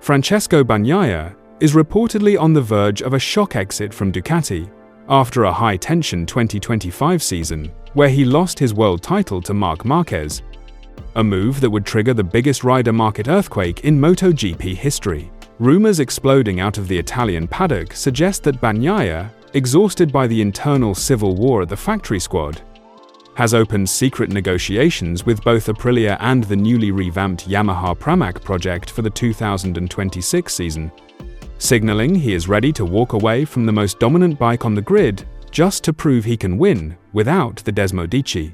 Francesco Bagnaia is reportedly on the verge of a shock exit from Ducati after a high-tension 2025 season where he lost his world title to Marc Márquez, a move that would trigger the biggest rider market earthquake in MotoGP history. Rumors exploding out of the Italian paddock suggest that Bagnaia, exhausted by the internal civil war at the factory squad, has opened secret negotiations with both Aprilia and the newly revamped Yamaha Pramac project for the 2026 season, signaling he is ready to walk away from the most dominant bike on the grid just to prove he can win without the Desmodici.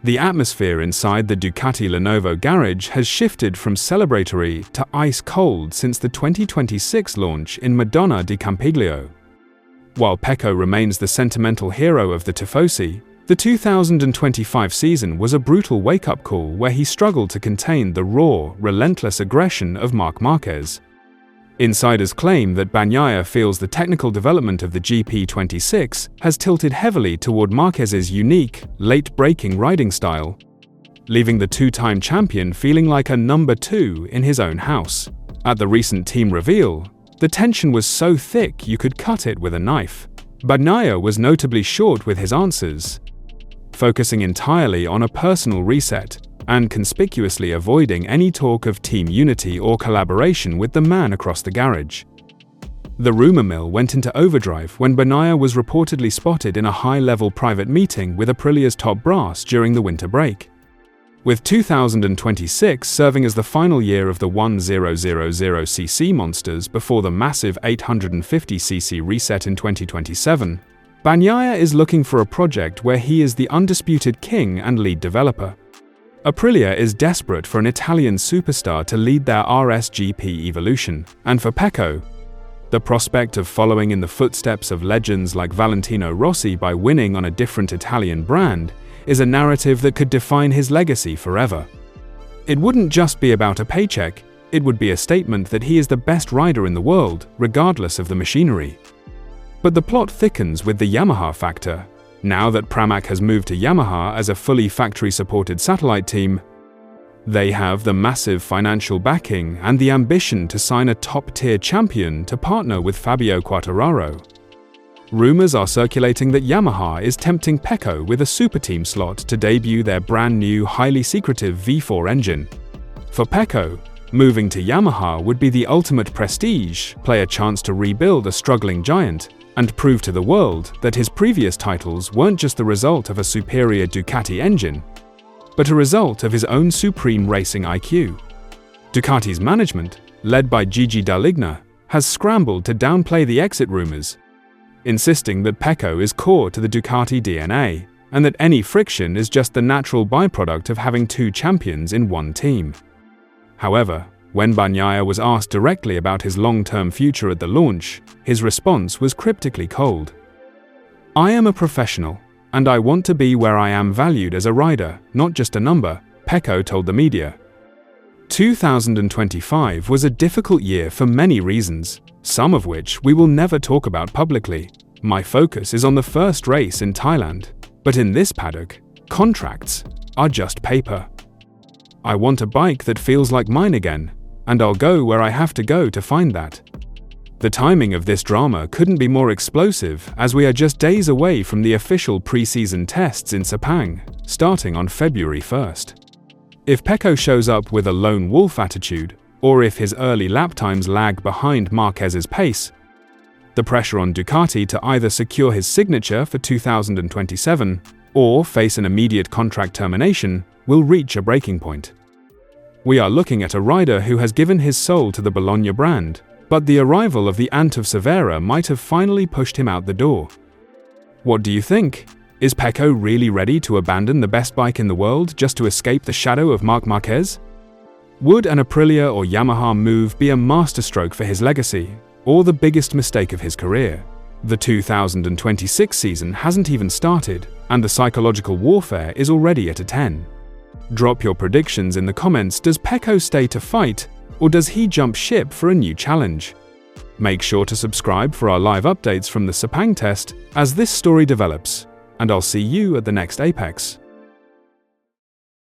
The atmosphere inside the Ducati Lenovo garage has shifted from celebratory to ice-cold since the 2026 launch in Madonna di Campiglio. While Pecco remains the sentimental hero of the Tifosi, the 2025 season was a brutal wake-up call where he struggled to contain the raw, relentless aggression of Marc Márquez. Insiders claim that Bagnaia feels the technical development of the GP26 has tilted heavily toward Márquez's unique, late-breaking riding style, leaving the two-time champion feeling like a number two in his own house. At the recent team reveal, the tension was so thick you could cut it with a knife. Bagnaia was notably short with his answers, focusing entirely on a personal reset and conspicuously avoiding any talk of team unity or collaboration with the man across the garage. The rumor mill went into overdrive when Bagnaia was reportedly spotted in a high-level private meeting with Aprilia's top brass during the winter break. With 2026 serving as the final year of the 1000cc monsters before the massive 850cc reset in 2027, Bagnaia is looking for a project where he is the undisputed king and lead developer. Aprilia is desperate for an Italian superstar to lead their RSGP evolution, and for Pecco, the prospect of following in the footsteps of legends like Valentino Rossi by winning on a different Italian brand is a narrative that could define his legacy forever. It wouldn't just be about a paycheck, it would be a statement that he is the best rider in the world, regardless of the machinery. But the plot thickens with the Yamaha factor. Now that Pramac has moved to Yamaha as a fully factory-supported satellite team, they have the massive financial backing and the ambition to sign a top-tier champion to partner with Fabio Quartararo. Rumors are circulating that Yamaha is tempting Pecco with a super team slot to debut their brand new, highly secretive V4 engine. For Pecco, moving to Yamaha would be the ultimate prestige, play a chance to rebuild a struggling giant, and prove to the world that his previous titles weren't just the result of a superior Ducati engine, but a result of his own supreme racing IQ. Ducati's management, led by Gigi Dall'Igna, has scrambled to downplay the exit rumors, insisting that Pecco is core to the Ducati DNA, and that any friction is just the natural byproduct of having two champions in one team. However, when Bagnaia was asked directly about his long-term future at the launch, his response was cryptically cold. "I am a professional, and I want to be where I am valued as a rider, not just a number," Pecco told the media. 2025 was a difficult year for many reasons, some of which we will never talk about publicly. My focus is on the first race in Thailand, but in this paddock, contracts are just paper. I want a bike that feels like mine again, and I'll go where I have to go to find that. The timing of this drama couldn't be more explosive, as we are just days away from the official pre-season tests in Sepang, starting on February 1st. If Pecco shows up with a lone wolf attitude, or if his early lap times lag behind Márquez's pace, the pressure on Ducati to either secure his signature for 2027 or face an immediate contract termination will reach a breaking point. We are looking at a rider who has given his soul to the Bologna brand, but the arrival of the Ant of Severa might have finally pushed him out the door. What do you think? Is Pecco really ready to abandon the best bike in the world just to escape the shadow of Marc Márquez? Would an Aprilia or Yamaha move be a masterstroke for his legacy, or the biggest mistake of his career? The 2026 season hasn't even started, and the psychological warfare is already at a 10. Drop your predictions in the comments. Does Pecco stay to fight, or does he jump ship for a new challenge? Make sure to subscribe for our live updates from the Sepang test as this story develops, and I'll see you at the next Apex.